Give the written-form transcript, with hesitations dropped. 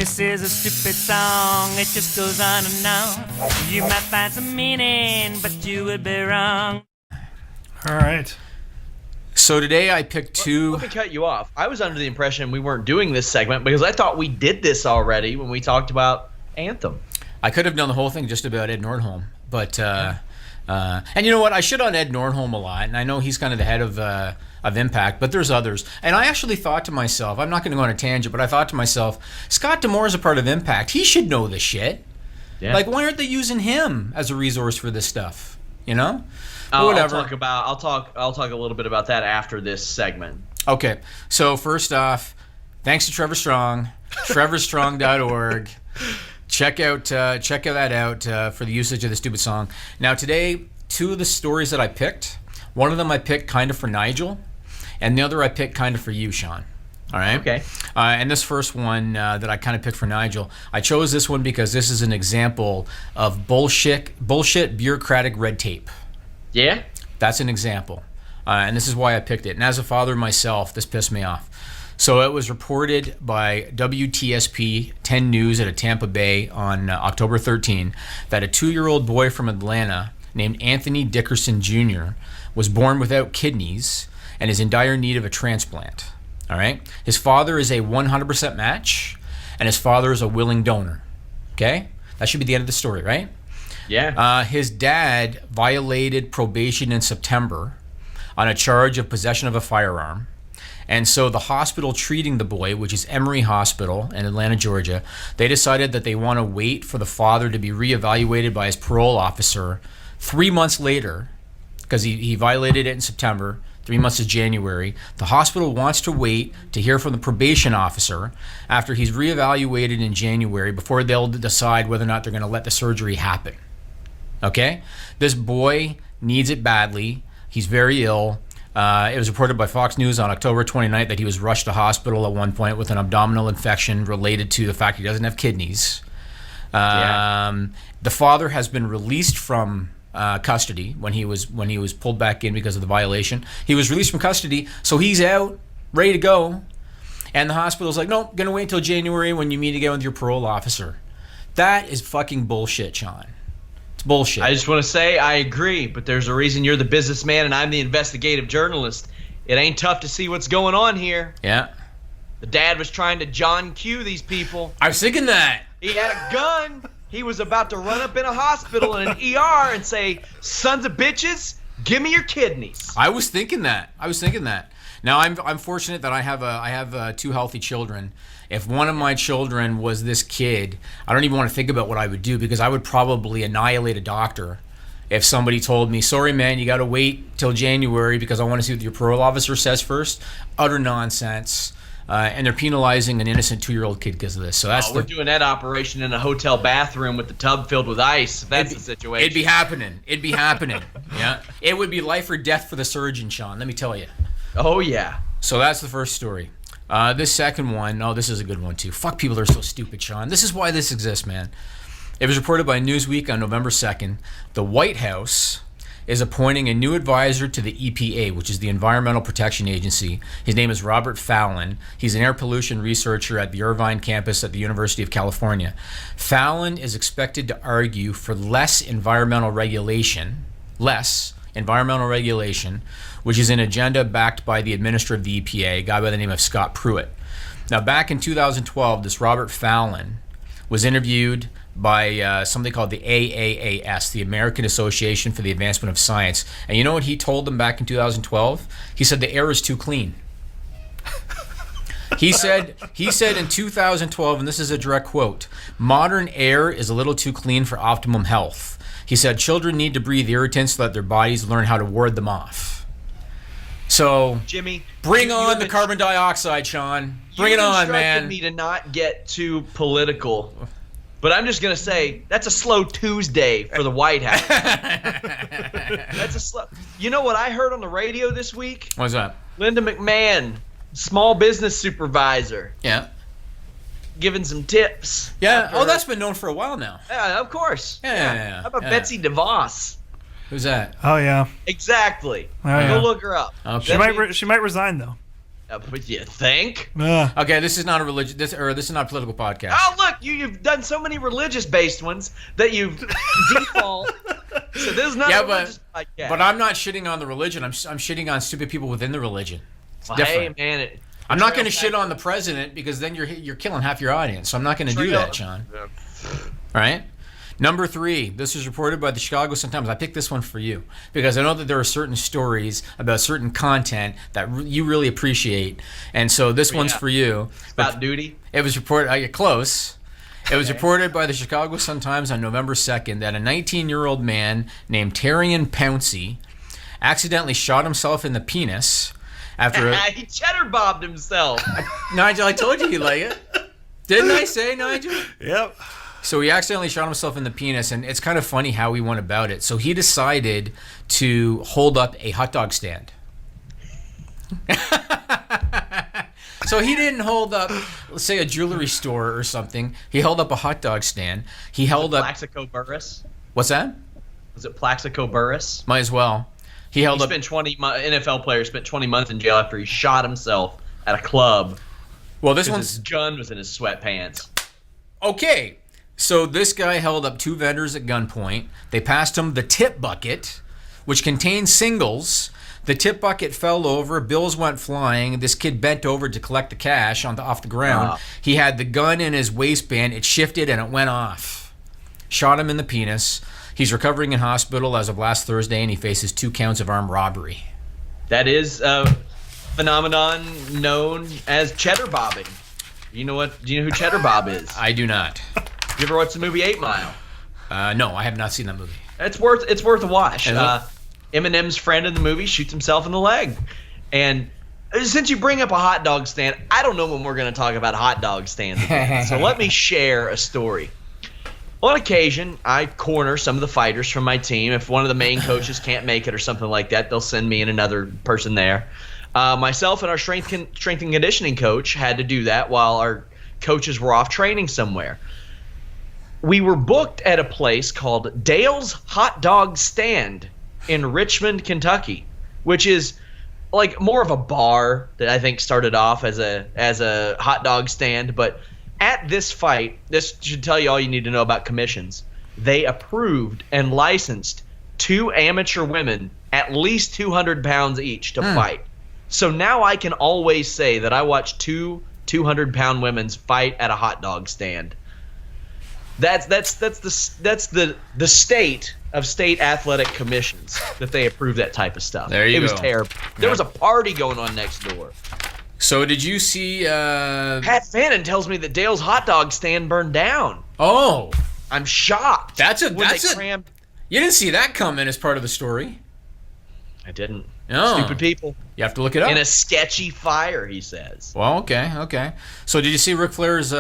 This is a stupid song, it just goes on and on. You might find some meaning, but you would be wrong. All right. So today I picked two... Let me cut you off. I was under the impression we weren't doing this segment because I thought we did this already when we talked about Anthem. I could have done the whole thing just about Ed Nordholm, but... and you know what? I shit on Ed Nordholm a lot, and I know he's kind of the head of Impact, but there's others. And I actually thought to myself, I'm not going to go on a tangent, but I thought to myself, Scott D'Amore is a part of Impact. He should know this shit. Yeah. Like, why aren't they using him as a resource for this stuff? You know? Whatever. I'll talk a little bit about that after this segment. Okay. So first off, thanks to Trevor Strong, trevorstrong.org. Check that out for the usage of the stupid song. Now today, two of the stories that I picked, one of them I picked kind of for Nigel, and the other I picked kind of for you, Sean. All right? Okay. And this first one that I kind of picked for Nigel, I chose this one because this is an example of bullshit bureaucratic red tape. Yeah? That's an example. And this is why I picked it. And as a father myself, this pissed me off. So it was reported by WTSP 10 News out of Tampa Bay on October 13 that a 2-year-old boy from Atlanta named Anthony Dickerson Jr. was born without kidneys and is in dire need of a transplant. All right? His father is a 100% match, and his father is a willing donor. Okay? That should be the end of the story, right? Yeah. His dad violated probation in September on a charge of possession of a firearm. And so the hospital treating the boy, which is Emory Hospital in Atlanta, Georgia, they decided that they want to wait for the father to be reevaluated by his parole officer 3 months later, because he violated it in September. 3 months is January. The hospital wants to wait to hear from the probation officer after he's reevaluated in January before they'll decide whether or not they're going to let the surgery happen. Okay? This boy needs it badly. He's very ill. It was reported by Fox News on October 29th that he was rushed to hospital at one point with an abdominal infection related to the fact he doesn't have kidneys. The father has been released from custody when he was pulled back in because of the violation. He was released from custody, so he's out, ready to go. And the hospital's like, no, gonna wait until January when you meet again with your parole officer. That is fucking bullshit, Sean. It's bullshit. I just want to say I agree, but there's a reason you're the businessman and I'm the investigative journalist. It ain't tough to see what's going on here. Yeah. The dad was trying to John Q these people. I was thinking that. He had a gun. He was about to run up in a hospital in an ER and say, sons of bitches, give me your kidneys. I was thinking that. Now I'm fortunate that I have 2 healthy children. If one of my children was this kid, I don't even want to think about what I would do because I would probably annihilate a doctor if somebody told me, sorry man, you got to wait till January because I want to see what your parole officer says first. Utter nonsense. And they're penalizing an innocent 2-year-old kid because of this. So we're doing that operation in a hotel bathroom with the tub filled with ice. If that's the situation. It'd be happening. Yeah. It would be life or death for the surgeon, Sean, let me tell you. Oh, yeah. So that's the first story. This second one, this is a good one too. Fuck, people are so stupid, Sean. This is why this exists, man. It was reported by Newsweek on November 2nd. The White House is appointing a new advisor to the EPA, which is the Environmental Protection Agency. His name is Robert Fallon. He's an air pollution researcher at the Irvine campus at the University of California. Fallon is expected to argue for less environmental regulation, which is an agenda backed by the administrator of the EPA, a guy by the name of Scott Pruitt. Now, back in 2012, this Robert Fallon was interviewed by something called the AAAS, the American Association for the Advancement of Science. And you know what he told them back in 2012? He said the air is too clean. He said in 2012, and this is a direct quote, modern air is a little too clean for optimum health. He said children need to breathe irritants so that their bodies learn how to ward them off. So, Jimmy, bring on the carbon dioxide, Sean. Bring it on, man. You me to not get too political, but I'm just going to say that's a slow Tuesday for the White House. That's a slow. You know what I heard on the radio this week? What's that? Linda McMahon, small business supervisor. Yeah. Giving some tips. Yeah. Oh, that's been known for a while now. Yeah, of course. Yeah. How about Betsy DeVos? Who's that? Oh yeah. Exactly. Oh, yeah. Go look her up. Okay. She might resign though. But you think? Okay, this is not a religion. This is not a political podcast. Oh, look, you've done so many religious-based ones that you've default. So this is not a religious podcast. But I'm not shitting on the religion. I'm shitting on stupid people within the religion. It's well, different. Hey, man. I'm not going to shit on the president because then you're killing half your audience. So I'm not going to do that, Sean. Yeah. All right? Number 3, this is reported by the Chicago Sun-Times. I picked this one for you because I know that there are certain stories about certain content that you really appreciate. And so this one's for you. It's about duty? It was reported, I get close. It was reported by the Chicago Sun-Times on November 2nd that a 19-year-old man named Terrian Pouncey accidentally shot himself in the penis after he cheddar bobbed himself. Nigel, I told you you like it. Didn't I say, Nigel? Yep. So he accidentally shot himself in the penis, and it's kind of funny how he went about it. So he decided to hold up a hot dog stand. So he didn't hold up, let's say, a jewelry store or something. He held up a hot dog stand. He held up... Plaxico Burress? What's that? Was it Plaxico Burress? Might as well. He held up... NFL player spent 20 months in jail after he shot himself at a club. Well, this His gun was in his sweatpants. Okay. So this guy held up 2 vendors at gunpoint. They passed him the tip bucket, which contained singles. The tip bucket fell over. Bills went flying. This kid bent over to collect the cash off the ground. He had the gun in his waistband. It shifted and it went off. Shot him in the penis. He's recovering in hospital as of last Thursday, and he faces 2 counts of armed robbery. That is a phenomenon known as cheddar bobbing. Do you know who Cheddar Bob is? I do not. You ever watched the movie 8 Mile? No, I have not seen that movie. It's worth a watch. Eminem's friend in the movie shoots himself in the leg. And since you bring up a hot dog stand, I don't know when we're going to talk about hot dog stands again. So let me share a story. On occasion, I corner some of the fighters from my team. If one of the main coaches can't make it or something like that, they'll send me and another person there. Myself and our strength and conditioning coach had to do that while our coaches were off training somewhere. We were booked at a place called Dale's Hot Dog Stand in Richmond, Kentucky, which is like more of a bar that I think started off as a hot dog stand. But at this fight, this should tell you all you need to know about commissions. They approved and licensed 2 amateur women, at least 200 pounds each, to fight. So now I can always say that I watched 2 200-pound women fight at a hot dog stand. That's the state of state athletic commissions that they approve that type of stuff. There you go. It was go. terrible. There was a party going on next door. So did you see... Pat Fannin tells me that Dale's hot dog stand burned down. Oh. I'm shocked. You didn't see that coming as part of the story. I didn't. No. Stupid people. You have to look it up. In a sketchy fire, he says. Well, okay. So did you see Ric Flair's